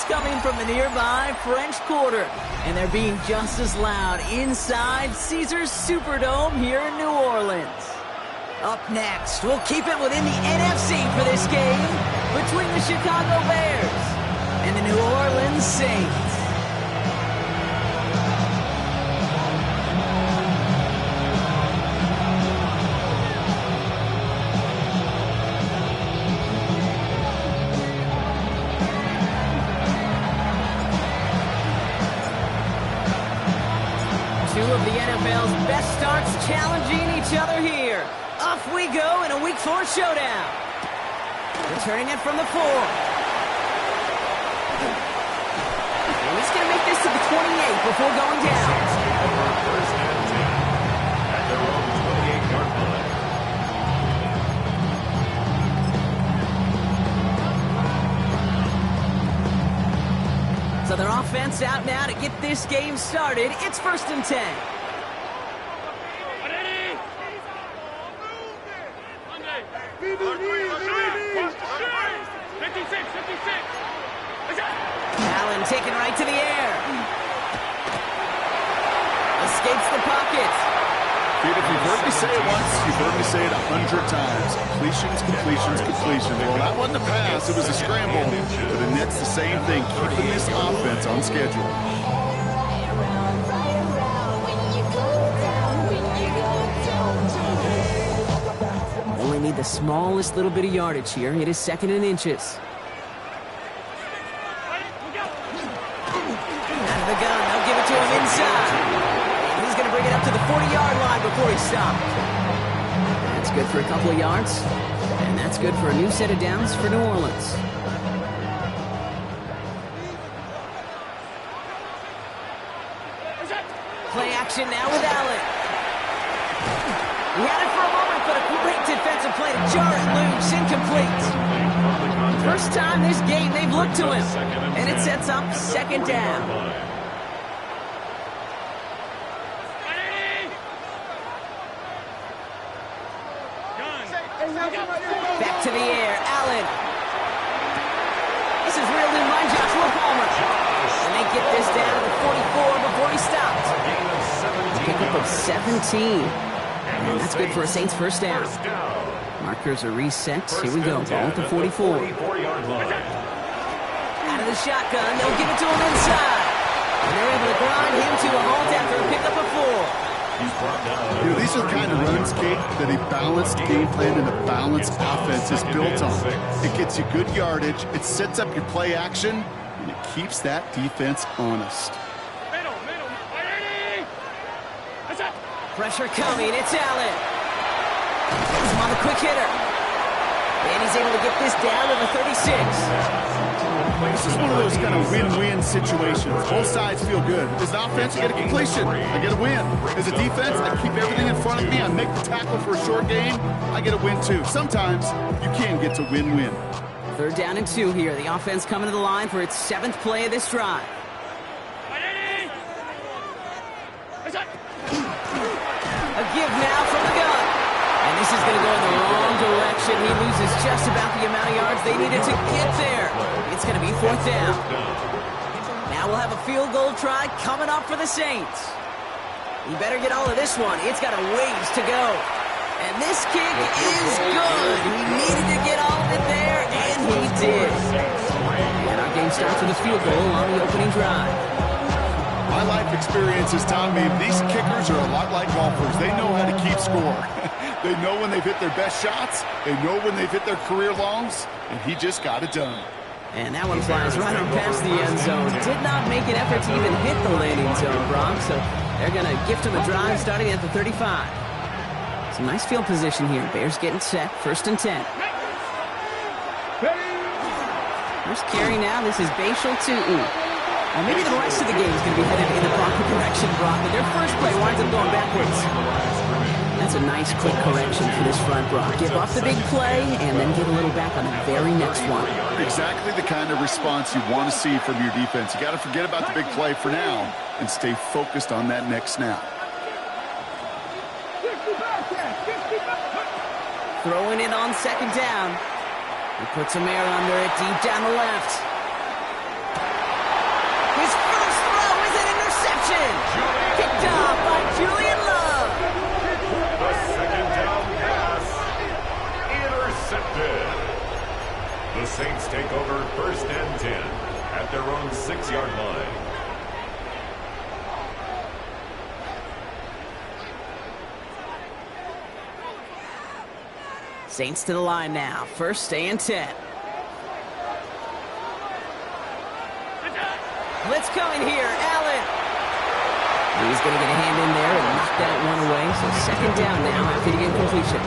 coming from the nearby French Quarter, and they're being just as loud inside Caesars Superdome here in New Orleans. Up next, we'll keep it within the NFC for this game between the Chicago Bears and the New Orleans Saints. Two of the NFL's best starts challenging each other here. Off we go in a Week 4 showdown. Returning it from the 4. And he's going to make this to the 28 before going down. First and 10 at their own 28-yard line. So their offense out now to get this game started. It's 1st and 10. Allen taken right to the air. Escapes the pocket. Dude, if you've heard me say it once, you've heard me say it 100 times. Completions, completions, completions. Well, that wasn't a pass. It was a scramble. But the Nets, the same thing, keeping this offense on schedule. Only need the smallest little bit of yardage here. It is 2nd and inches. Out of the gun, they'll give it to him inside. And he's going to bring it up to the 40-yard line before he stopped. That's good for a couple of yards. And that's good for a new set of downs for New Orleans. Play action now with Allen. He had it for a moment, but a great defensive play to jar it loose, incomplete. First time this game they've looked to him, and it sets up 2nd down. Back to the air, Allen. This is real new line, Joshua Palmer. And they get this down to the 44 before he stopped. A pickup of 17. And that's good for a Saints 1st down. Markers are reset. Here we go. Ball at the 44. Out of the shotgun. They'll give it to him inside. And they're able to grind him to a halt after a pickup of 4. These are the kind of runs, Kate, that a balanced game plan and a balanced offense is built on. It gets you good yardage, it sets up your play action, and it keeps that defense honest. Pressure coming. It's Allen. He's on the quick hitter. And he's able to get this down to the 36. This is one of those kind of win-win situations. Both sides feel good. As an offense, I get a completion. I get a win. As a defense, I keep everything in front of me. I make the tackle for a short gain. I get a win, too. Sometimes you can get to win-win. 3rd down and 2 here. The offense coming to the line for its 7th play of this drive. A give now from the gun. And this is going to go in the wrong direction. He loses just about the amount of yards they needed to get there. It's going to be 4th down. Now we'll have a field goal try coming up for the Saints. You better get all of this one. It's got a ways to go. And this kick is good. He needed to get all of it there, and he did. And our game starts with a field goal on the opening drive. My life experience has taught me these kickers are a lot like golfers. They know how to keep score. They know when they've hit their best shots. They know when they've hit their career longs. And he just got it done. And that one flies right on past the end zone. Did not make an effort to even hit the landing zone, Brock. So they're going to gift him a drive starting at the 35. Some nice field position here. Bears getting set. 1st and 10. First carry now. This is Bashal Tootin. Well, maybe the rest of the game is going to be headed in the proper direction, Brock, but their first play winds up going backwards. That's a nice quick correction for this front, Brock. Give up the big play and then get a little back on the very next one. Exactly the kind of response you want to see from your defense. You got to forget about the big play for now and stay focused on that next snap. Throwing it on 2nd down. He puts some air under it deep down the left. Saints take over 1st and 10 at their own 6-yard line. Saints to the line now. 1st and 10. Blitz coming here. Allen. He's going to get a hand in there and knock that one away. So 2nd down now after the incompletion.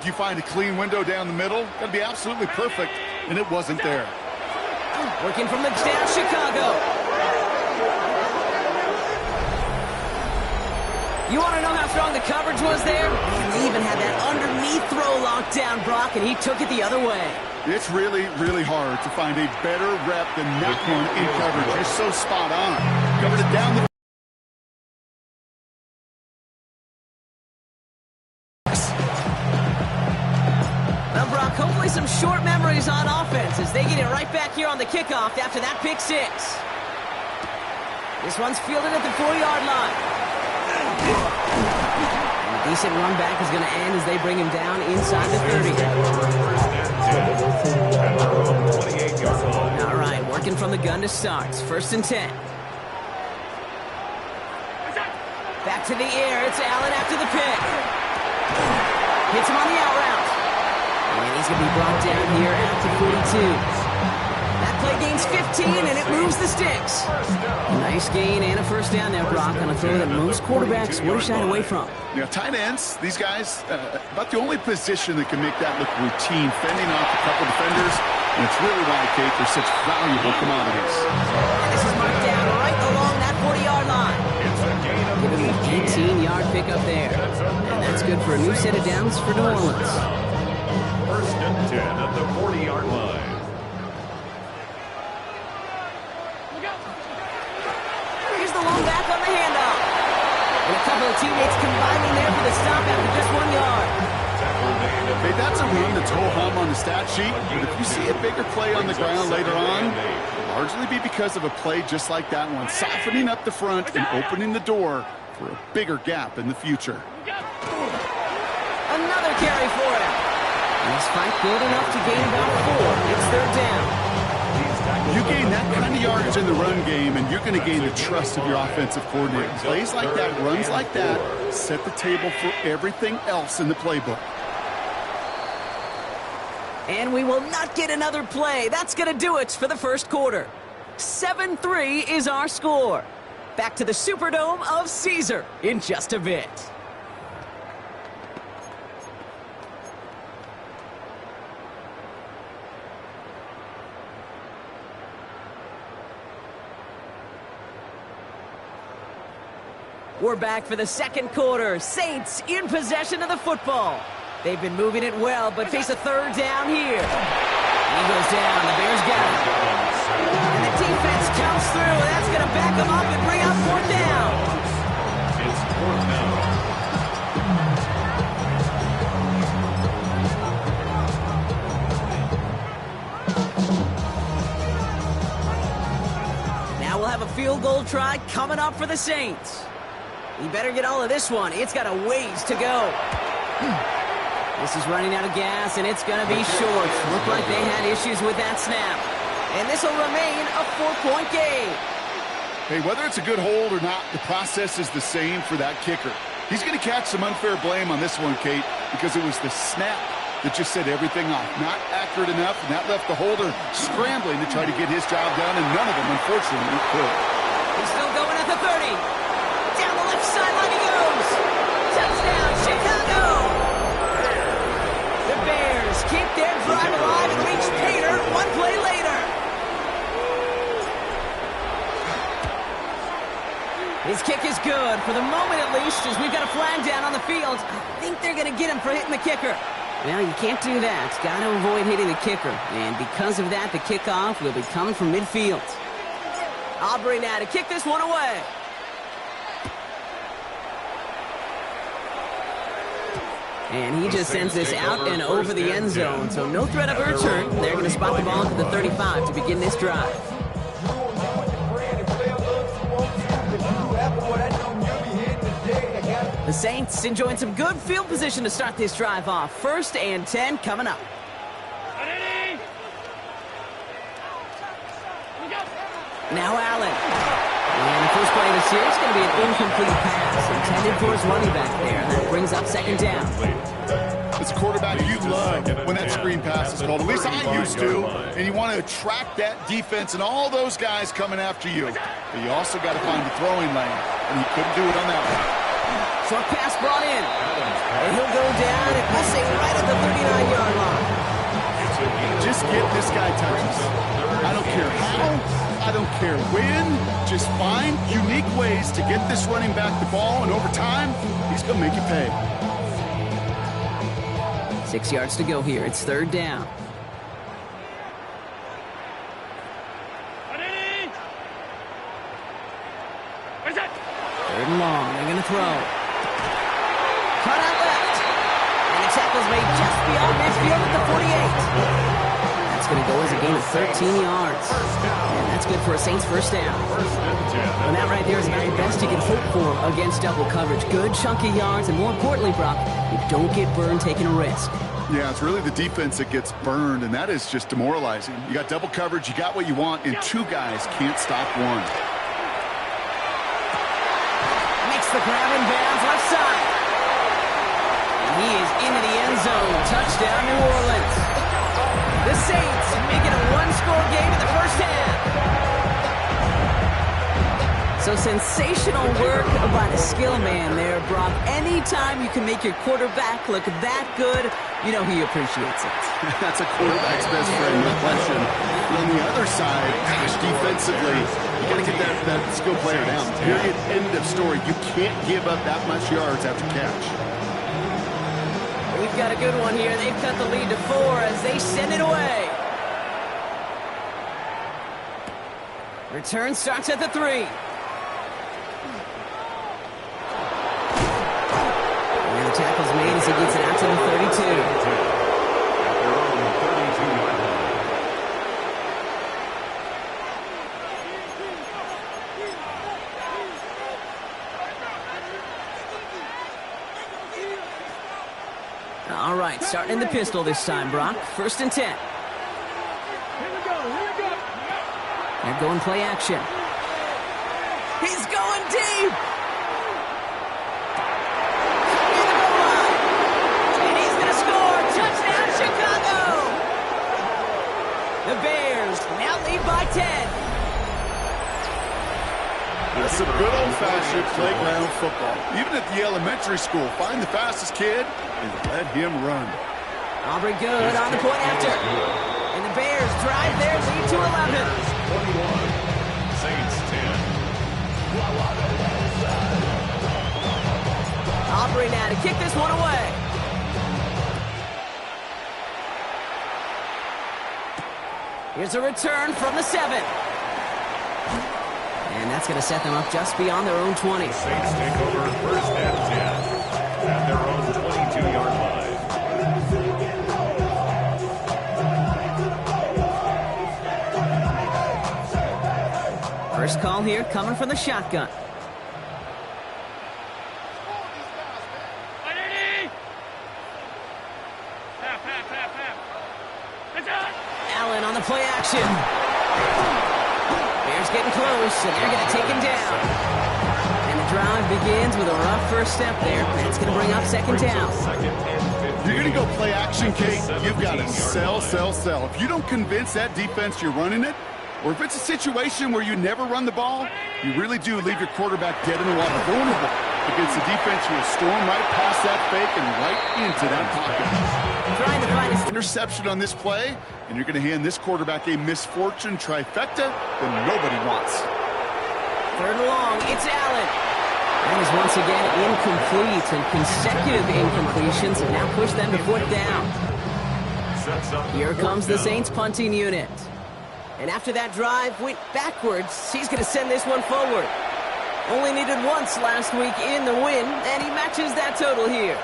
You find a clean window down the middle, that'd be absolutely perfect, and it wasn't there. Working from the down, Chicago. You want to know how strong the coverage was there? And they even had that underneath throw locked down, Brock, and he took it the other way. It's really, really hard to find a better rep than that one in coverage. You're so spot on. Covered it down the... Well, Brock, hopefully some short memories on offense as they get it right back here on the kickoff after that pick 6. This one's fielded at the 4-yard line. And a decent run back is going to end as they bring him down inside the 30. All right, working from the gun to start. 1st and 10. Back to the air. It's Allen after the pick. Hits him on the out route. And he's going to be brought down here out to 42. That play gains 15, and it moves the sticks. Nice gain and a 1st down there, Brock, on a throw that most quarterbacks would have shied away from. You know, tight ends, these guys, about the only position that can make that look routine, fending off a couple defenders, and it's really why, Kate, they're such valuable commodities. And this is marked down right along that 40-yard line. Give him an 18-yard pickup there. And that's good for a new set of downs for New Orleans. 1st and 10 at the 40-yard line. Here's the long back on the handoff. And a couple of teammates combining there for the stop after just 1 yard. Hey, that's a run that's ho-hum on the stat sheet, but if you see a bigger play on the ground later on, it'll largely be because of a play just like that one, softening up the front and opening the door for a bigger gap in the future. Another carry for him. This fight good enough to gain about 4. It's 3rd down. You gain that kind of yardage in the run game, and you're going to gain the trust of your offensive coordinator. Plays like that, runs like that, set the table for everything else in the playbook. And we will not get another play. That's going to do it for the 1st quarter. 7-3 is our score. Back to the Superdome of Caesar in just a bit. We're back for the 2nd quarter. Saints in possession of the football. They've been moving it well, but face a 3rd down here. He goes down. The Bears got it. And the defense comes through, and that's going to back them up and bring up 4th down. It's 4th down. Now we'll have a field goal try coming up for the Saints. You better get all of this one. It's got a ways to go. This is running out of gas, and it's going to be short. Looked like they had issues with that snap. And this will remain a 4-point game. Hey, whether it's a good hold or not, the process is the same for that kicker. He's going to catch some unfair blame on this one, Kate, because it was the snap that just set everything off. Not accurate enough, and that left the holder scrambling to try to get his job done, and none of them, unfortunately, could. He's still going at the 30. Down the left sideline he goes. Touchdown, Chicago. The Bears keep their drive alive and reach Pater 1 play later. His kick is good, for the moment at least, as we've got a flag down on the field. I think they're going to get him for hitting the kicker. Well, you can't do that. Got to avoid hitting the kicker. And because of that, the kickoff will be coming from midfield. Aubrey now to kick this one away. And he just sends this out and over the end zone, so no threat of a return. They're going to spot the ball at the 35 to begin this drive. The Saints enjoying some good field position to start this drive off. 1st and 10 coming up. Now Allen. And the first play of the series is going to be an incomplete pass intended for his running back there. And that brings up second down. As a quarterback, you love when that screen pass is called. At least I used to. And you want to attract that defense and all those guys coming after you. But you also got to find the throwing lane. And he couldn't do it on that one. Short pass brought in. And he'll go down, and we'll say right at the 39-yard line. Just get this guy touches. I don't care how. I don't care when. Just find unique ways to get this running back the ball, and over time, he's going to make you pay. 6 yards to go here. It's third down. Third and long. They're going to throw. Cut out left. And the tackle's made just beyond midfield at the 48. That's going to go as a gain of 13 yards. And that's good for a Saints first down. And that right there is about the best you can hope for against double coverage. Good chunky yards, and more importantly, Brock, you don't get burned taking a risk. Yeah, it's really the defense that gets burned, and that is just demoralizing. You got double coverage, you got what you want, and two guys can't stop one. Makes the grab and bounds left side. And he is into the end zone. Touchdown, New Orleans. The Saints making a one-score game in the first half. So sensational work by the skill man there, Brock. Anytime you can make your quarterback look that good, you know he appreciates it. That's a quarterback's best friend, no question. But on the other side, gosh, defensively, you got to get that skill player down. Period, end of story. You can't give up that much yards after catch. We've got a good one here. They've cut the lead to 4 as they send it away. Return starts at the 3. And the tackle's made as he gets it out to the 32. All right, starting in the pistol this time, Brock. First and 10. Here we go. They're going play action. He's going deep. Near the goal line. And he's going to score. Touchdown, Chicago. The Bears now lead by 10. That's some good old-fashioned playground football. Even at the elementary school, find the fastest kid and let him run. Aubrey good on the point after. And the Bears drive their lead to 11. 21. Saints 10. Aubrey now to kick this one away. Here's a return from the 7. And that's going to set them up just beyond their own 20. Saints take over first and 10 at their own 22-yard line. First call here coming from the shotgun. Allen on the play action. Bears getting close, and they're going to take him down. And the drive begins with a rough first step there. That's going to bring up second down. You're going to go play action, Kate. You've got to sell. If you don't convince that defense you're running it, or if it's a situation where you never run the ball, you really do leave your quarterback dead in the water, vulnerable against the defense. You'll storm right past that fake and right into that pocket. Trying to find his Interception on this play, and you're going to hand this quarterback a misfortune trifecta that nobody wants. third and long. It's Allen. That is once again incomplete, and consecutive incompletions have now pushed them to fourth down. Here comes the Saints punting unit. And after that drive went backwards, he's going to send this one forward. Only needed once last week in the win, and he matches that total here.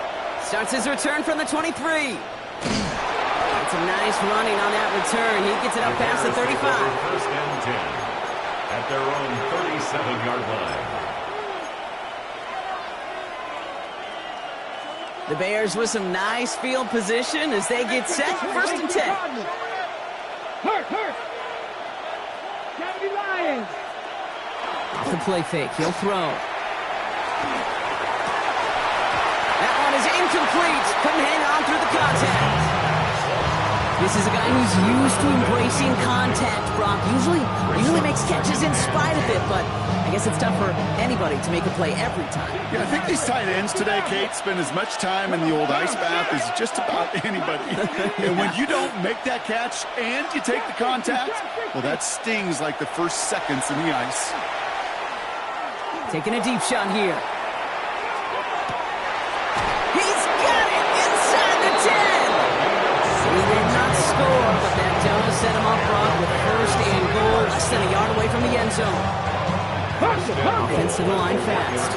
Starts his return from the 23. And some nice running on that return. He gets it up past the 35. First and 10 at their own 37-yard line. The Bears with some nice field position as they get set. First and 10. Off the play fake, he'll throw. That one is incomplete. Couldn't hang on through the contact. This is a guy who's used to embracing contact, Brock. Usually makes catches in spite of it, but I guess it's tough for anybody to make a play every time. Yeah, I think these tight ends today, Kate, spend as much time in the old ice bath as just about anybody. And when you don't make that catch and you take the contact, well, that stings like the first seconds in the ice. Taking a deep shot here. He's got it inside the 10. He did not score, but that does set him up front with first and goal, less than a yard away from the end zone. Offense to the line fast.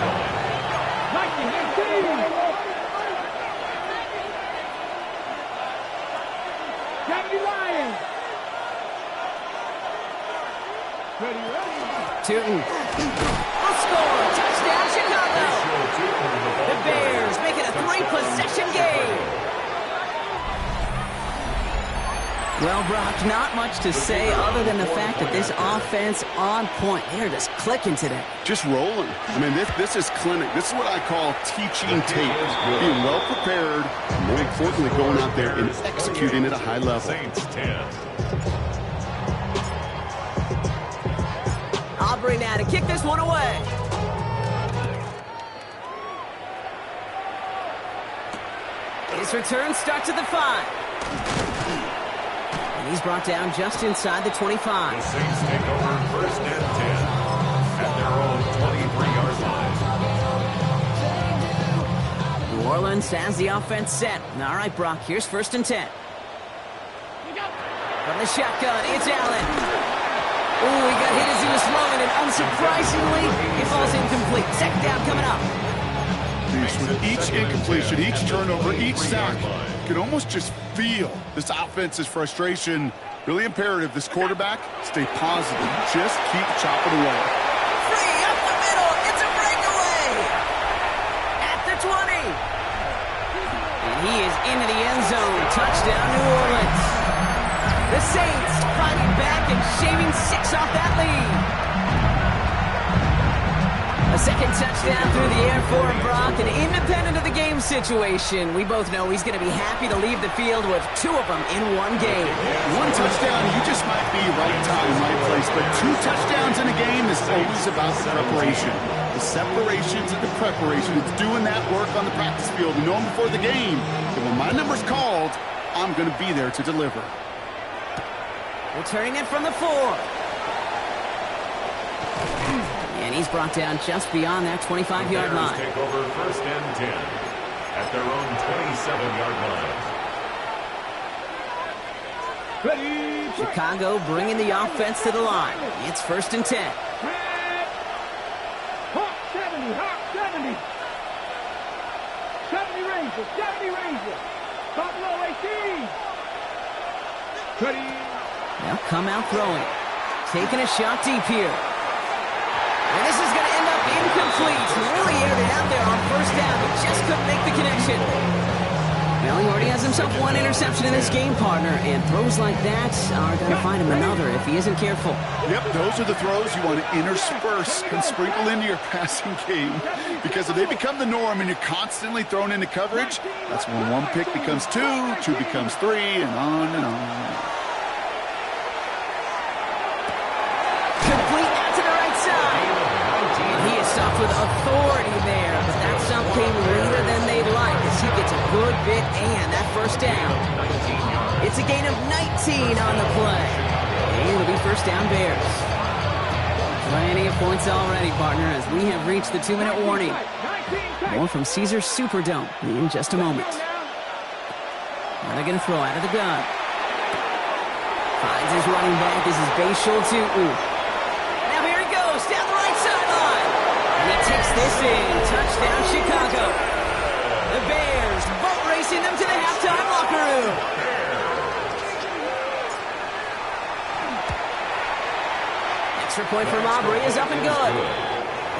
Tootin. Will score. Touchdown, Chicago. The Bears make it a 3-possession game. Well, Brock, not much to say other than the fact that this offense on point. They're just clicking today. Just rolling. I mean, this is clinic. This is what I call teaching tape. Being well prepared, and more importantly, going out there and executing at a high level. Aubrey now to kick this one away. His return starts at the 5. And he's brought down just inside the 25. The Saints take over first and 10 at their own 23-yard line. New Orleans has the offense set. All right, Brock, here's first and 10. From the shotgun, it's Allen. Oh, he got hit as he was throwing, and unsurprisingly, it falls incomplete. Second down coming up. With each incompletion, each turnover, each sack, you can almost just feel this offense's frustration. Really imperative, this quarterback, stay positive. Just keep chopping away. Free up the middle. It's a breakaway. At the 20. And he is into the end zone. Touchdown, New Orleans. The Saints fighting back and shaving 6 off that lead. A second touchdown through the air for Brock, and independent of the game situation, we both know he's going to be happy to leave the field with 2 of them in one game. One touchdown, you just might be right time, right place, but 2 touchdowns in a game is always about the preparation. The separations and the preparation. It's doing that work on the practice field and knowing before the game that when my number's called, I'm going to be there to deliver. Returning it from the 4. And he's brought down just beyond that 25-yard line. Take over first and 10 at their own 27-yard line. Chicago bringing the offense to the line. It's first and 10. Hawk 70, Hawk 70. 70 Rangers, 70 Rangers. Buffalo 18. They'll come out throwing. Taking a shot deep here. And this is going to end up incomplete. Really aired it out there on first down, but just couldn't make the connection. Well, he already has himself 1 interception in this game, partner, and throws like that are going to find him another if he isn't careful. Yep, those are the throws you want to intersperse and sprinkle into your passing game, because if they become the norm and you're constantly thrown into coverage, that's when 1 pick becomes 2, 2 becomes 3, and on and on. Stopped with authority there, but that stop came later than they'd like as he gets a good bit and that first down. It's a gain of 19 on the play. And it'll be first down Bears. Plenty of points already, partner, as we have reached the 2-minute warning. More from Caesars Superdome in just a moment. Now they're going to throw out of the gun. Finds his running back. This is Bashul Tootin. Now here he goes down the right sideline. And he takes this in. Touchdown, Chicago. The Bears boat racing them to the halftime locker room. Extra point from Aubrey is up and good.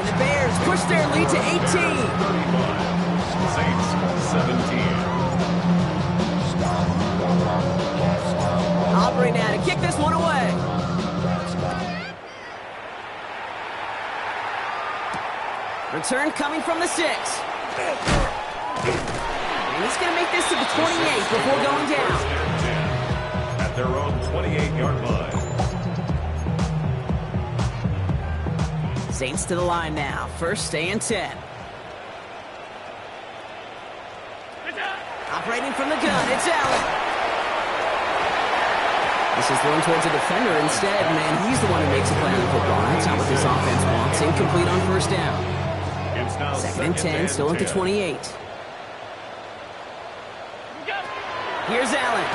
And the Bears push their lead to 18. Saints 17. Aubrey now to kick this one away. Return coming from the 6. And he's going to make this to the 28 before going down. First and 10 at their own 28-yard line. Saints to the line now. First and 10. Operating from the gun, it's Allen. This is thrown towards a defender instead. Man, he's the one who makes a play on the football. That's not what this offense wants. Incomplete on first down. It's now Second and 10, still at the 28. Here's Allen.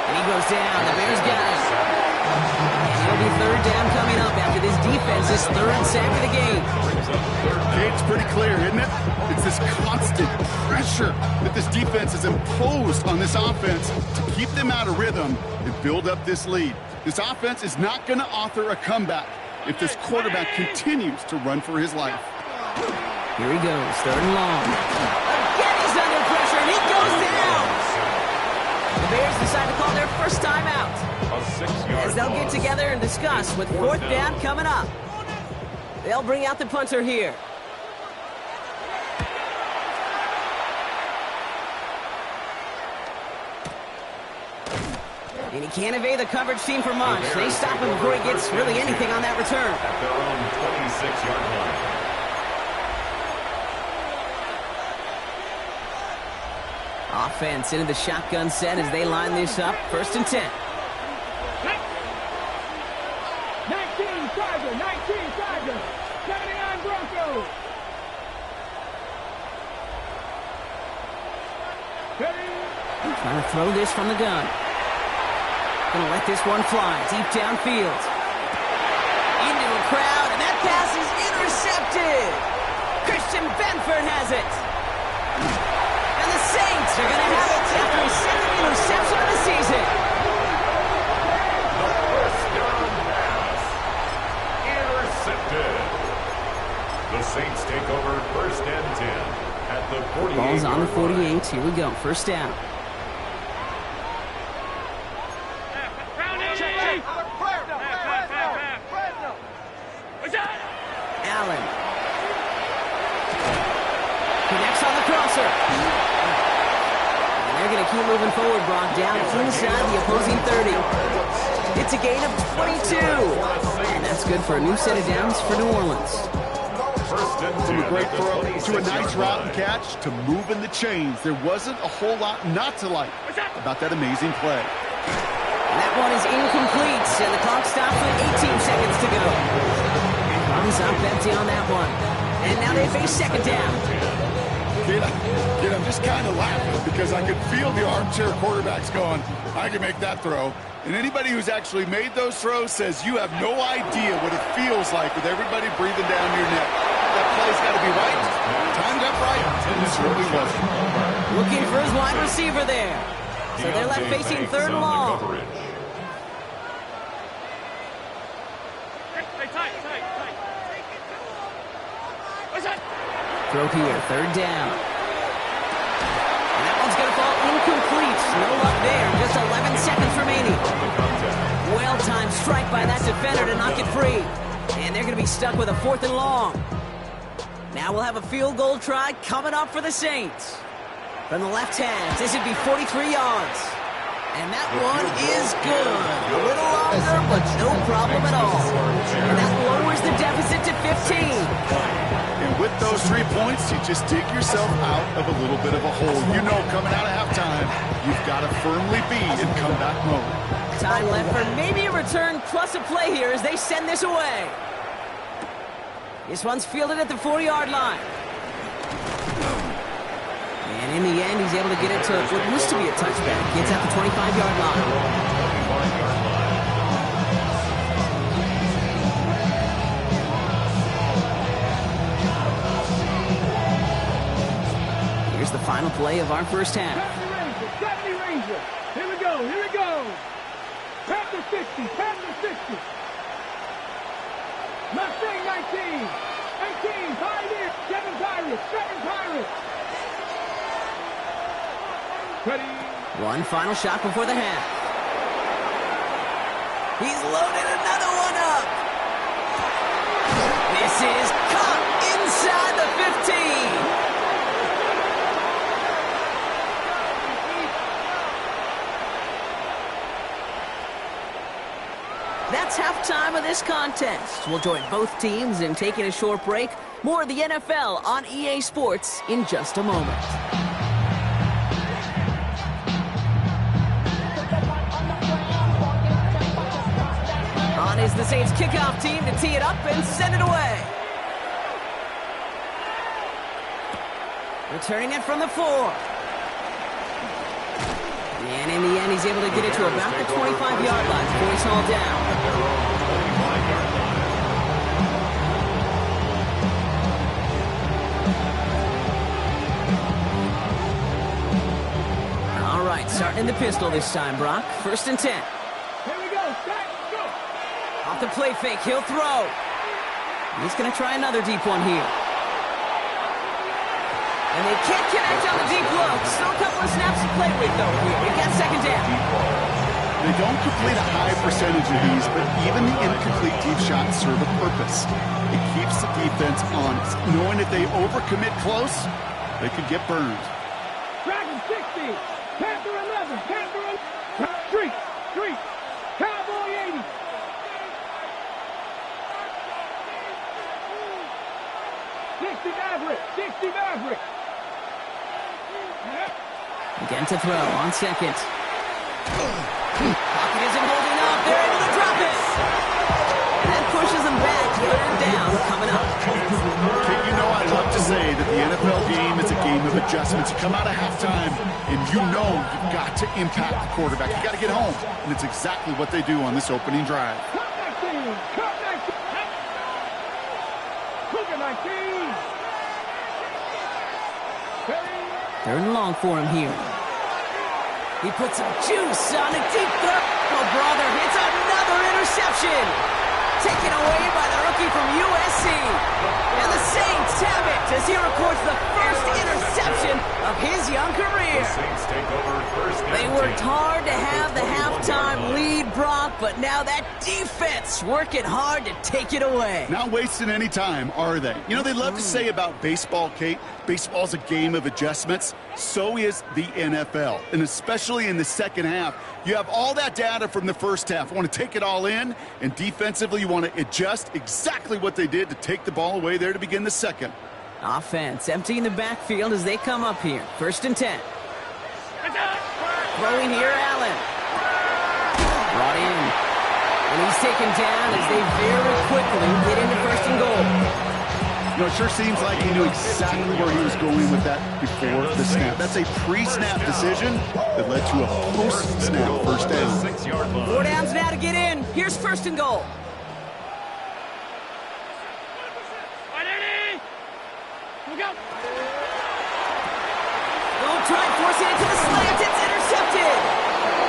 And he goes down. The Bears got him. And it'll be third down coming up after this defense's third sack of the game. Okay, it's pretty clear, isn't it? It's this constant pressure that this defense has imposed on this offense to keep them out of rhythm and build up this lead. This offense is not going to author a comeback if this quarterback continues to run for his life. Here he goes, third and long. Again, he's under pressure, and he goes down. The Bears decide to call their first timeout, as they'll get together and discuss with fourth down coming up. They'll bring out the punter here. And he can't evade the coverage team for much. They stop him before he gets really anything on that return. At their own 26-yard line. Offense into the shotgun set as they line this up. First and 10. 19 Chargers, 19 Chargers, 79 Broncos. Trying to throw this from the gun. Gonna let this one fly deep downfield. Into a crowd, and that pass is intercepted. Christian Benford has it. And the Saints are gonna have it after his second interception of the season. The first down pass. Intercepted. The Saints take over first and 10 at the 48. Ball's on the 48. Here we go. First down. Allen. Connects on the crosser. And they're going to keep moving forward, Brock, down inside the opposing 30. It's a gain of 22. And that's good for a new set of downs for New Orleans. First and 10. From a great throw to a nice route and catch to moving the chains. There wasn't a whole lot not to like about that amazing play. And that one is incomplete, and the clock stops with 18 seconds to go. Runs up empty on that one. And now they face second down. Kid, I'm just kind of laughing because I could feel the armchair quarterbacks going, I can make that throw. And anybody who's actually made those throws says you have no idea what it feels like with everybody breathing down your neck. That play's got to be right, timed up right, and it certainly wasn't. Looking for his wide receiver there. So they're left facing third and long. Throw here, third down. And that one's going to fall incomplete. No luck there, just 11 seconds remaining. Well-timed strike by that defender to knock it free. And they're going to be stuck with a fourth and long. Now we'll have a field goal try coming up for the Saints. From the left hand, this would be 43 yards. And that one is good. A little longer, but no problem at all. And that lowers the deficit to 15. And with those 3 points, you just dig yourself out of a little bit of a hole. You know, coming out of halftime, you've got to firmly be in comeback mode. Time left for maybe a return plus a play here as they send this away. This one's fielded at the 4-yard line. And in the end, he's able to get it to what used to be a touchback. Gets at the 25-yard line. Here's the final play of our first half. 70 Ranger. Here we go, here we go. Past the 60, past the 60. Mustang 19. 18, Pioneer. 7 Pirates, 7 Pirates. Ready. One final shot before the half. He's loaded another one up. This is caught. that's halftime of this contest. We'll join both teams in taking a short break. More of the NFL on EA Sports in just a moment. On is the Saints kickoff team to tee it up and send it away. Returning it from the 4. And in the end, he's able to get it to about the 25-yard line before he's hauled down. All right, starting in the pistol this time, Brock. 1st and 10. Here we go. Stack, go. Off the play fake, he'll throw. He's going to try another deep one here. And they can't connect on the deep look. Still a couple of snaps to play with, though, here. We've got 2nd down. They don't complete a high percentage of these, but even the incomplete deep shots serve a purpose. It keeps the defense honest, knowing if they overcommit close, they could get burned. Dragon 60. Panther 11. Panther 11. Street. Street. Cowboy 80. Maverick. 60 Maverick. Again to throw on 2nd. Pocket isn't holding up. They're able to drop it. And that pushes them back. 3rd down coming up. Okay, you know I love to say that the NFL game is a game of adjustments. You come out of halftime, and you know you've got to impact the quarterback. You got to get home. And it's exactly what they do on this opening drive. Cut 19. Cut 19. Look at 19. 3rd and long for him here. He puts some juice on a deep throw. Oh, brother, it's another interception. Taken away by the rookie from USC. And the Saints have it as he records the first interception of his young career. They worked hard to have the halftime lead, Brock, but now that defense working hard to take it away. Not wasting any time, are they? You know, they love to say about baseball, Kate, baseball's a game of adjustments. So is the NFL. And especially in the second half, you have all that data from the first half. You want to take it all in, and defensively you want to adjust exactly what they did to take the ball away there to begin the second. Offense emptying the backfield as they come up here. 1st and 10. Throwing here, Allen. Brought in. And he's taken down as they very quickly get into 1st and goal. You know, it sure seems like he knew exactly where he was going with that before the snap. That's a pre-snap decision that led to a post-snap 1st down. 4 downs now to get in. Here's 1st and goal. They'll try and force it into the slant. It's intercepted.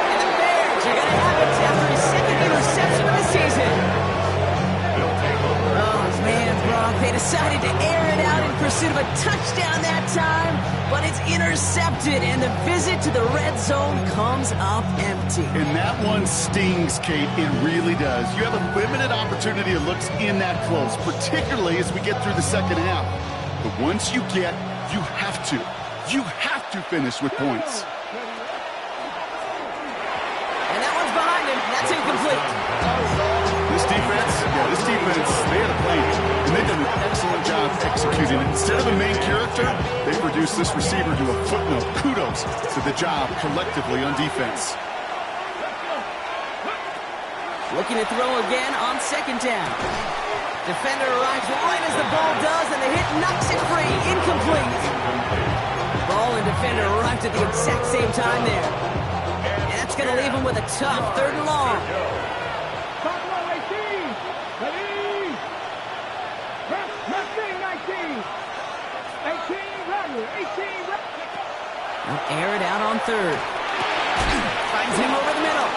And the Bears are going to have it after his 2nd interception of the season. Oh, man, Brock, they decided to air it out in pursuit of a touchdown that time, but it's intercepted, and the visit to the red zone comes up empty. And that one stings, Kate. It really does. You have a limited opportunity of looks in that close, particularly as we get through the second half. But once you get, you have to finish with points. And that one's behind him. That's incomplete. This defense, they had a plan, and they've done an excellent job executing it. Instead of a main character, they produced this receiver to a footnote. Kudos to the job collectively on defense. Looking to throw again on 2nd down. Defender arrives right as the ball does, and the hit knocks it free. Incomplete. Ball and defender arrived at the exact same time there. And that's going to leave him with a tough 3rd and long. They'll air it out on 3rd. Finds him over the middle.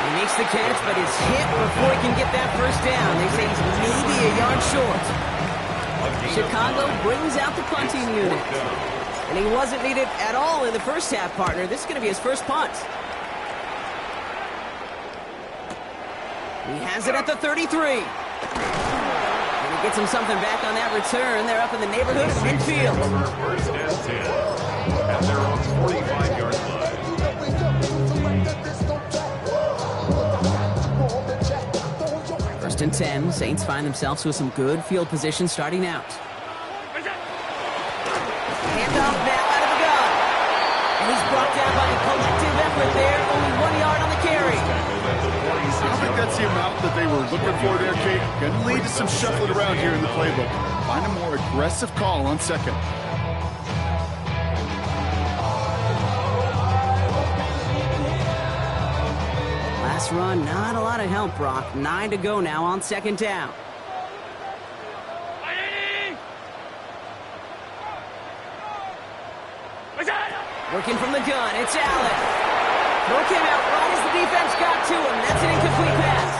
He makes the catch, but is hit before he can get that 1st down. They say he's maybe a yard short. Chicago brings out the punting unit. And he wasn't needed at all in the first half, partner. This is going to be his first punt. He has it at the 33. And he gets him something back on that return. They're up in the neighborhood of midfield. 1st and 10. At their own 45-yard line. First and 10. Saints find themselves with some good field position starting out. Handoff now out of the gun. And he's brought down by a collective effort there. Only 1 yard on the carry. I don't think that's the amount that they were looking for there, Kate. Going to lead to some shuffling around here in the playbook. Find a more aggressive call on second. Last run, not a lot of help, Brock. 9 to go now on second down. Working from the gun, it's Allen. Throw came out right as the defense got to him. That's an incomplete pass.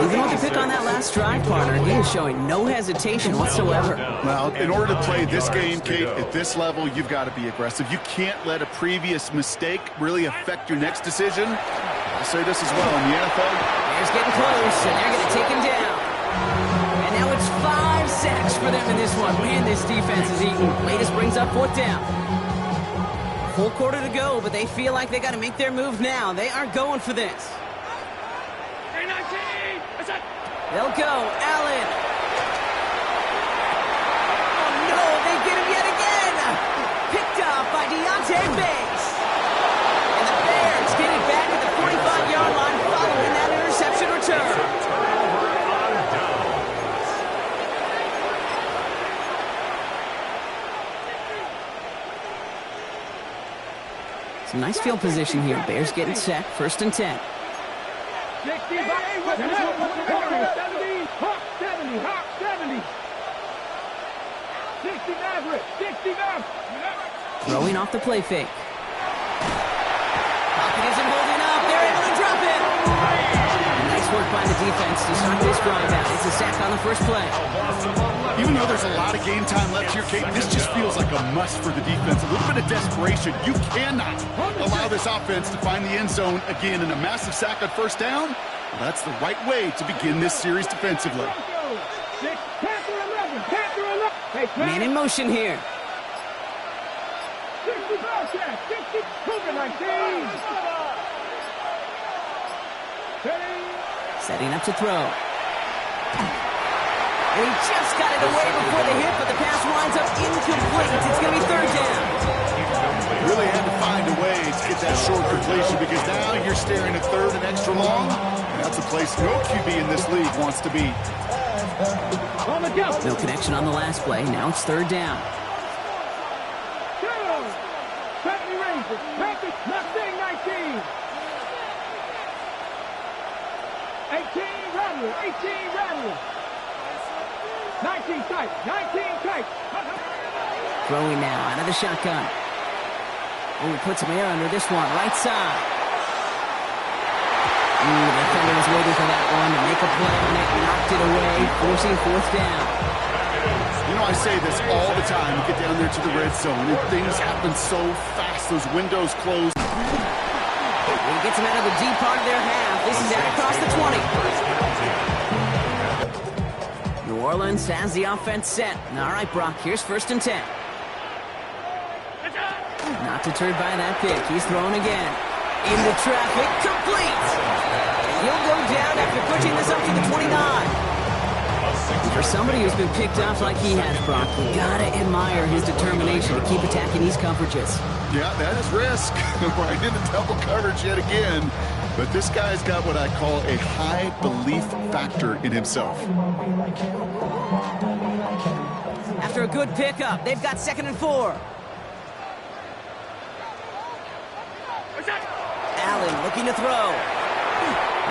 Even with the pick on that last drive, partner, he is showing no hesitation whatsoever. Well, in order to play this game, Kate, at this level, you've got to be aggressive. You can't let a previous mistake really affect your next decision. I'll say this as well, in the NFL. Bears getting close, and they're going to take him down. And now it's 5 sacks for them in this one. Man, this defense is eating. Latest brings up fourth down. Full quarter to go, but they feel like they got to make their move now. They are going for this. They'll go. Allen. Oh, no, they get him yet again. Picked off by Deontay Banks. And the Bears get it back at the 45-yard line following that interception return. Some nice field position here. Bears getting set. First and 10. 70, Hawk 70. 60 Maverick, 60 Maverick. Throwing off the play fake. Pocket isn't holding up. They're able to drop it. Nice work by the defense to start this drive out. It's a sack on the first play. Even though there's a lot of game time left here, Kate, this just feels like a must for the defense. A little bit of desperation. You cannot allow this offense to find the end zone again in a massive sack on first down. Well, that's the right way to begin this series defensively. Man in motion here. 60 Bobcat, 60 Cougar 19. Setting up to throw. And he just got it away before the hit, but the pass winds up incomplete. It's going to be third down. Really had to find a way to get that short completion because now you're staring at third and extra long. And that's a place no QB in this league wants to be. No connection on the last play. Now it's third down. Bentley Rangers, Panthers, Mustang 19. 18 Rattler, 18 Rattler. 19 tight, 19 tight. Throwing now out of the shotgun. Oh, he puts some air under this one, right side. The defender was waiting for that one to make a play on it, knocked it away, forcing fourth down. You know, I say this all the time. You get down there to the red zone, and things happen so fast. Those windows close. He gets him out of the deep part of their half. This is out across the 20. New Orleans has the offense set. All right, Brock, here's first and 10. Not deterred by that pick. He's throwing again. Into traffic, complete. He'll go down after pushing this up to the 29. For somebody who's been picked off like he has, Brock, you gotta admire his determination to keep attacking these coverages. Yeah, that is risk. Right into double coverage yet again. But this guy's got what I call a high belief factor in himself. After a good pickup, they've got second and 4. Allen looking to throw.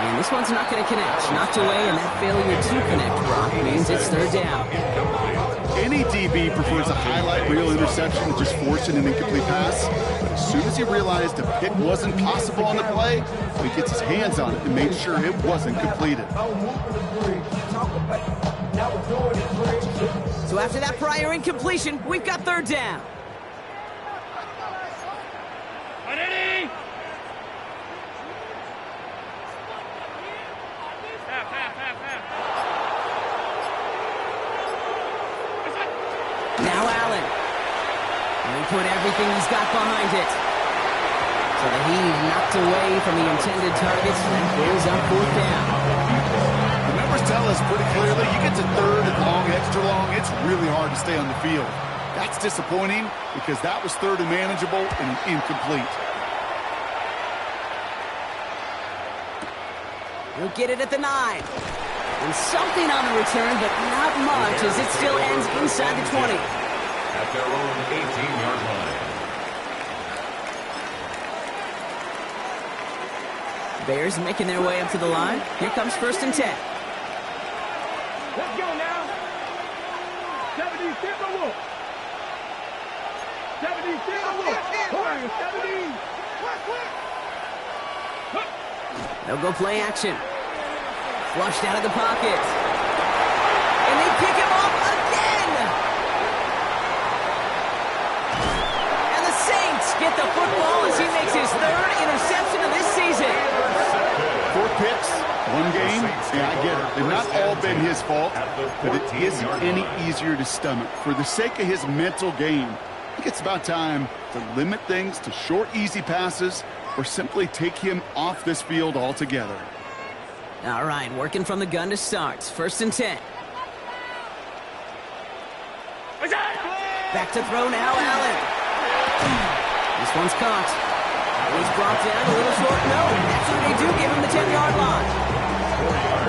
And this one's not going to connect. Knocked away, and that failure to connect, Brock, means it's third down. Any DB prefers a highlight reel interception to just forcing an incomplete pass. But as soon as he realized a pick wasn't possible on the play, he gets his hands on it and made sure it wasn't completed. So after that prior incompletion, we've got third down. Now Allen. And he put everything he's got behind it. So the heave knocked away from the intended targets and pulls up fourth down. us pretty clearly, you get to third and long, extra long, it's really hard to stay on the field. That's disappointing because that was third and manageable and an incomplete. He'll get it at the 9. And something on the return, but not much as it still ends inside the 20. At their own 18-yard line. Bears making their way up to the line. Here comes 1st and 10. Let's go now. 70-4. 70-4. They'll go play action. Flushed out of the pocket. And they pick him off again. And the Saints get the football as he makes his 3rd interception of this season. 4 picks, 1 game. Yeah, I get it. They've not all been his fault, but it isn't any easier to stomach. For the sake of his mental game, I think it's about time to limit things to short, easy passes or simply take him off this field altogether. All right, working from the gun to start. 1st and 10. Back to throw now, Allen. This one's caught. He's brought down a little short. No, that's what they do. Give him the 10-yard line.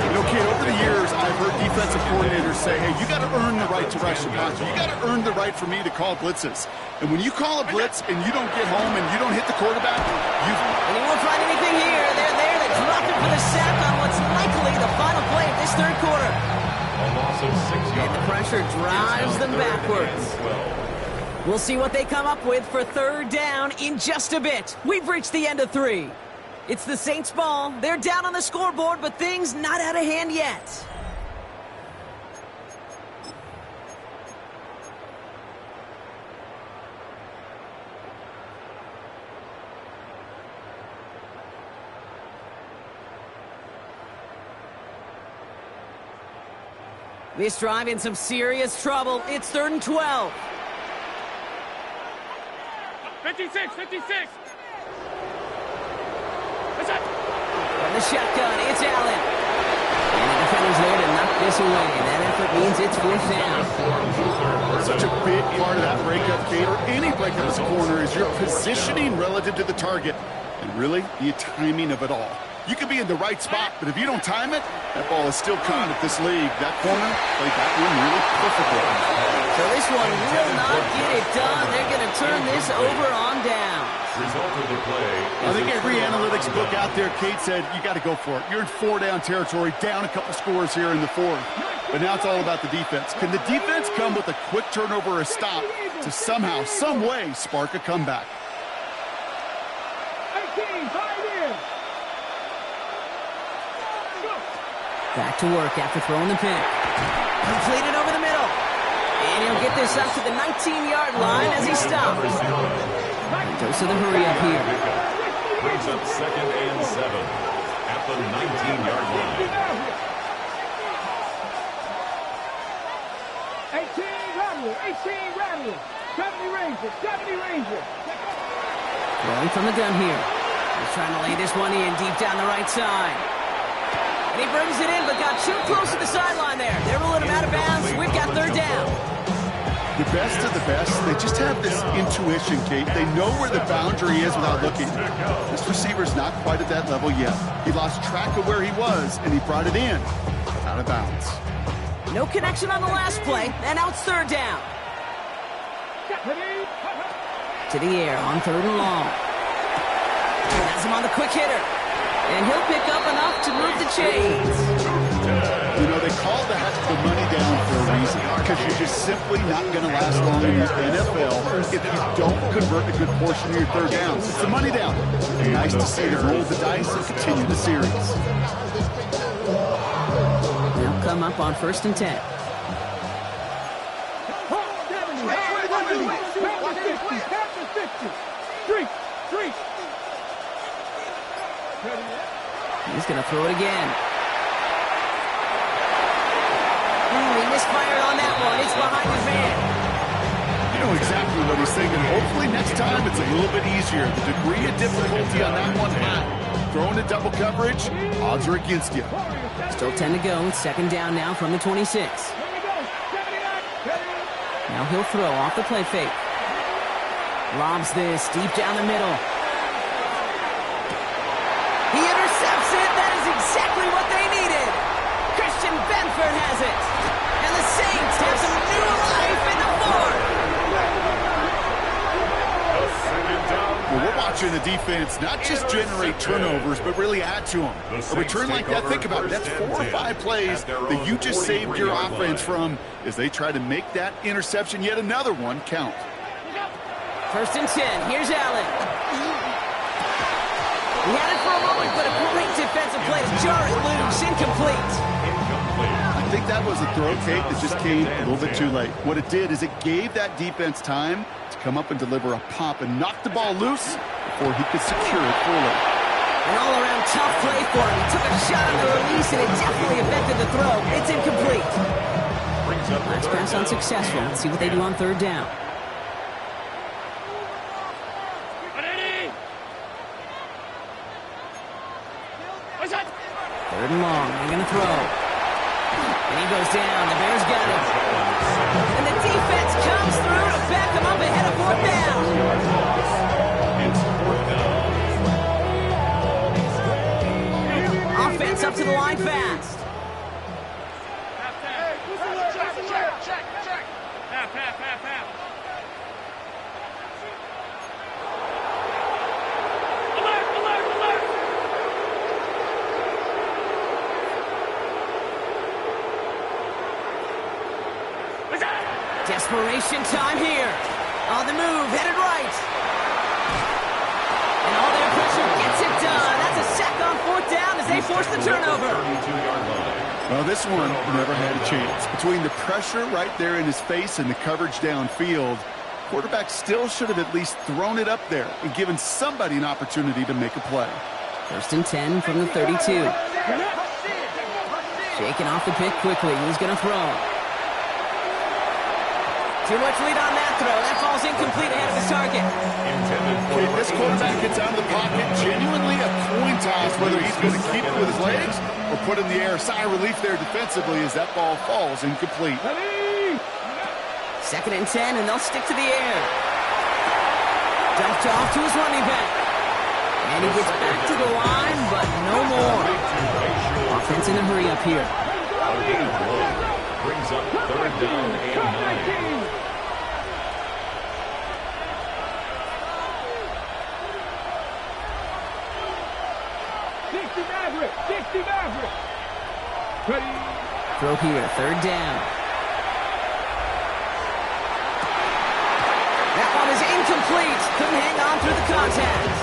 You know, kid, over the years, I've heard defensive coordinators say, hey, you got to earn the right to rush the passer. You got to earn the right for me to call blitzes. And when you call a blitz and you don't get home and you don't hit the quarterback, And he won't find anything here. They're there. They dropped it for the sack on what's likely the final play of this 3rd quarter. A loss of 6 yards. And the pressure drives them backwards. We'll see what they come up with for 3rd down in just a bit. We've reached the end of 3. It's the Saints' ball. They're down on the scoreboard, but things not out of hand yet. This drive in some serious trouble. It's 3rd and 12. 56. From the shotgun, it's Allen. And the defender's there to knock this away. That effort means it's 4th down. such a big part of that breakup, Kate, or any breakup as a corner, is your positioning relative to the target and really the timing of it all. You could be in the right spot, but if you don't time it, that ball is still caught at this league. That corner played that one really perfectly. So this one will not get it done. They're going to turn this over on down. Result of the play. I think every analytics book out there, Kate said, you got to go for it. You're in 4-down territory, down a couple scores here in the 4th. But now it's all about the defense. Can the defense come with a quick turnover or a stop to somehow, some way, spark a comeback? 18, 5 in. Back to work after throwing the pick. Completed over the middle. And he'll get this up to the 19-yard line as he stops. Dose of the hurry up here. Brings up 2nd and 7 at the 19-yard line. 18 Rattler. 70 Ranger. Rolling from the gun here. He's trying to lay this one in deep down the right side. And he brings it in, but got too close to the sideline there. They're ruling him out of bounds. We've got 3rd down. The best of the best, they just have this intuition, Kate. They know where the boundary is without looking. This receiver's not quite at that level yet. He lost track of where he was, and he brought it in out of bounds. No connection on the last play, and now it's 3rd down. To the air on 3rd and long. Has him on the quick hitter. And he'll pick up enough to move the chains. You know, they call that the money down for a reason, because you're just simply not going to last long in the NFL if you don't convert a good portion of your 3rd downs. It's the money down. Nice to see them roll the dice and continue the series. They'll come up on 1st and 10. He's going to throw it again. He misfired on that one. It's behind his man. You know exactly what he's thinking. Hopefully next time it's a little bit easier. The degree of difficulty on that one high. Throwing to double coverage, odds are against you. Still 10 to go. It's second down now from the 26. Now he'll throw off the play fake. Lobs this deep down the middle. He intercepts it. That is exactly what they needed. Christian Benford has it. And the Saints have some new life in the fourth. Well, we're watching the defense not just generate turnovers, but really add to them. A return like that, think about it. That's 4 or 5 plays that you just saved your offense from as they try to make that interception, yet another one, count. First and 10. Here's Allen. He had it for a moment, but a great defensive play to jar it loose. Incomplete. I think that was a throw take that just came a little bit too late. What it did is it gave that defense time to come up and deliver a pop and knock the ball loose before he could secure it fully. An all-around tough play for him. He took a shot on the release, and it definitely affected the throw. It's incomplete. Last pass unsuccessful. Let's see what they do on third down. Third and long. They're going to throw. And he goes down. The Bears got him. And the defense comes through to back him up ahead of fourth down. Offense up to the line fast. Check. Half. Desperation time here. On the move, headed right. And all their pressure gets it done. That's a sack on fourth down as they force the turnover. Well, this one never had a chance. Between the pressure right there in his face and the coverage downfield, quarterback still should have at least thrown it up there and given somebody an opportunity to make a play. First and 10 from the 32. Shaking off the pick quickly. He's going to throw. Too much lead on that throw. That falls incomplete ahead of his target. Okay, this quarterback gets out of the pocket. Genuinely a coin toss whether he's going to keep it with his legs or put it in the air. Sigh of relief there defensively as that ball falls incomplete. Second and 10, and they'll stick to the air. Dumped off to his running back. And he gets back to the line, but no more. Offense in a hurry up here. Brings up third down and 9. Throw here, third down. That one is incomplete. Couldn't hang on through the contact.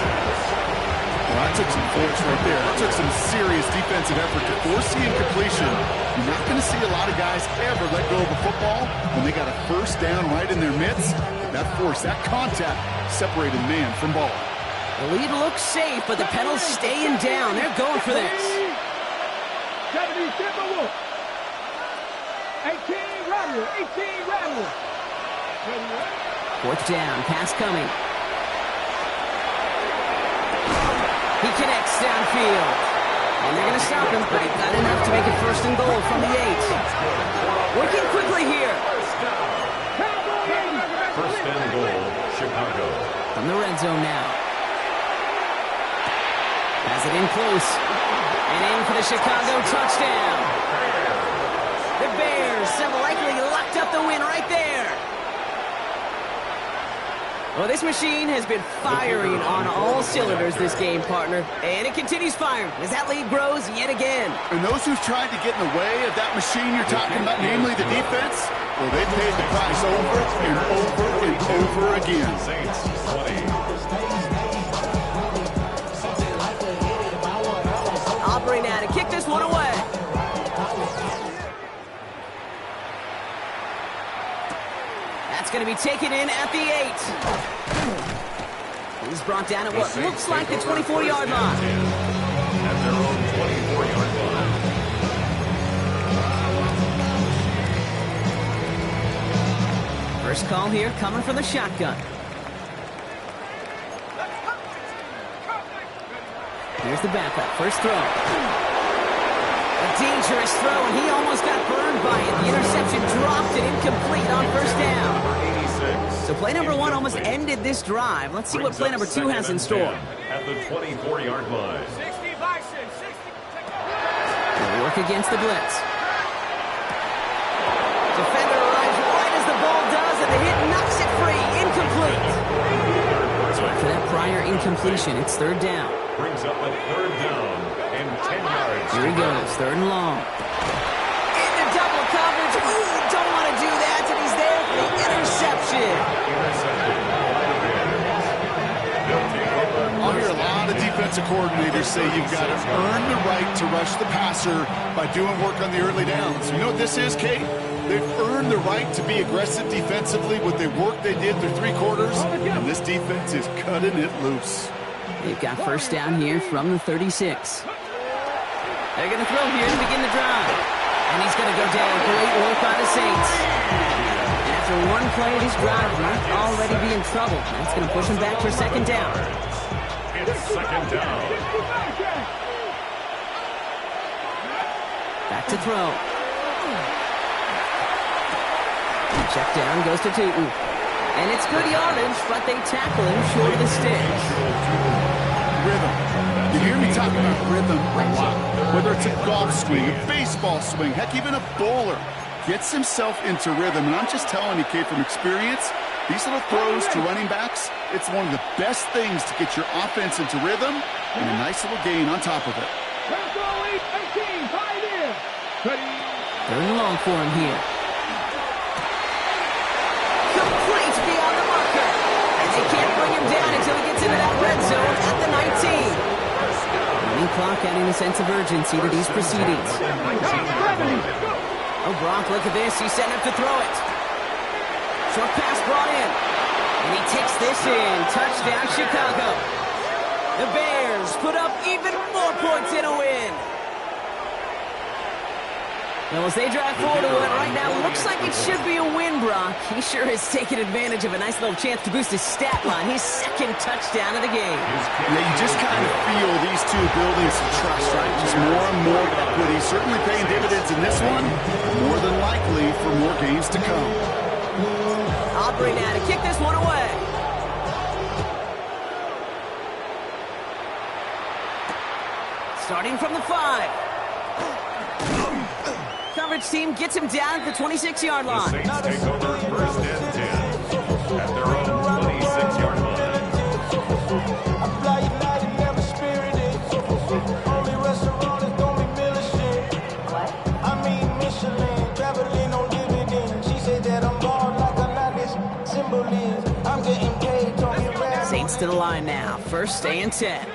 Well, that took some force right there. That took some serious defensive effort to force the incompletion. You're not going to see a lot of guys ever let go of a football when they got a first down right in their midst. That force, that contact, separated man from ball. The lead looks safe, but the pedal's staying down. They're going for this. 18 rattle. Fourth down, pass coming. He connects downfield. And they're going to stop him, but he got enough to make it first and goal from the 8. Working quickly here. First and goal, Chicago. From the red zone now. Has it in close. And in for the Chicago touchdown. The Bears have likely locked up the win right there. Well, this machine has been firing on all cylinders this game, partner. And it continues firing as that lead grows yet again. And those who've tried to get in the way of that machine you're talking about, namely the defense, well, they paid the price over and over and over again. Saints 20. Aubrey now to kick this one away. That's going to be taken in at the 8. He's brought down at what looks like the 24-yard line. At their own 24-yard line. First call here coming from the shotgun. Here's the backup. First throw. A dangerous throw, and he almost got burned by it. The interception dropped and incomplete on first down. So play number 1 almost ended this drive. Let's see what play number 2 has in store. At the 24-yard line. 60 Bison, 60. They'll work against the blitz. Defender arrives right as the ball does, and the hit knocks it free. Incomplete. So after that prior incompletion, it's third down. Brings up a third down and 10 yards. Here he goes, third and long. Into double coverage. Ooh, don't want to do that, and he's there for the interception. Intercepted by the Bears. They'll take over. I'll hear a lot of defensive coordinators say you've got to earn the right to rush the passer by doing work on the early downs. You know what this is, Kate? They've earned the right to be aggressive defensively with the work they did through 3 quarters, and this defense is cutting it loose. They've got first down here from the 36. They're going to throw here to begin the drive. And he's going to go down. Great work by the Saints. And after one play of this drive, might already be in trouble. That's going to push him back for second down. It's second down. Back to throw. Check down goes to Tootin. And it's good yardage, but they tackle him short of the sticks. Rhythm. You hear me talking about rhythm a lot. Whether it's a golf swing, a baseball swing, heck, even a bowler gets himself into rhythm. And I'm just telling you, Kate, from experience, these little throws to running backs, it's one of the best things to get your offense into rhythm and a nice little gain on top of it. Third and long for him here. Complete beyond the marker. And they can't bring him down until he gets into that red zone at the 19. Running clock adding a sense of urgency to these proceedings. Oh, Brock, look at this. He's setting up to throw it. Short pass brought in. And he takes this in. Touchdown, Chicago. The Bears put up even more points in a win. Well, as they drive forward to it right now, looks like it should be a win, Brock. He sure has taken advantage of a nice little chance to boost his stat line. His second touchdown of the game. Yeah, you just kind of feel these two building some trust, right? Just more and more equity. Certainly paying dividends in this one. More than likely for more games to come. Aubrey now to kick this one away. Starting from the 5. Coverage team gets him down at the 26-yard The line. Saints take over first and 10 at their own 26-yard line. Saints to the line now. First and 10.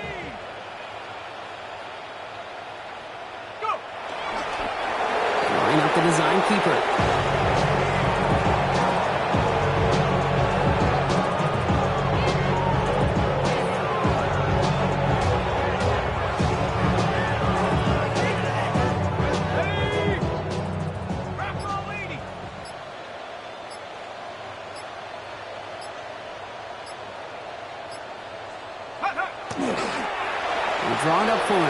Line up the design keeper. We'll draw it up for him.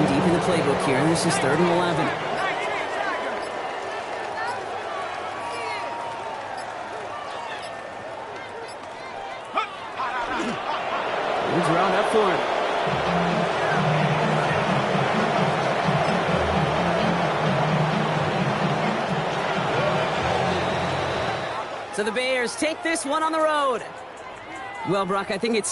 Deep in the playbook here, and this is 3rd and 11. We'll draw it up for him. So the Bears take this one on the road. Well, Brock, I think it's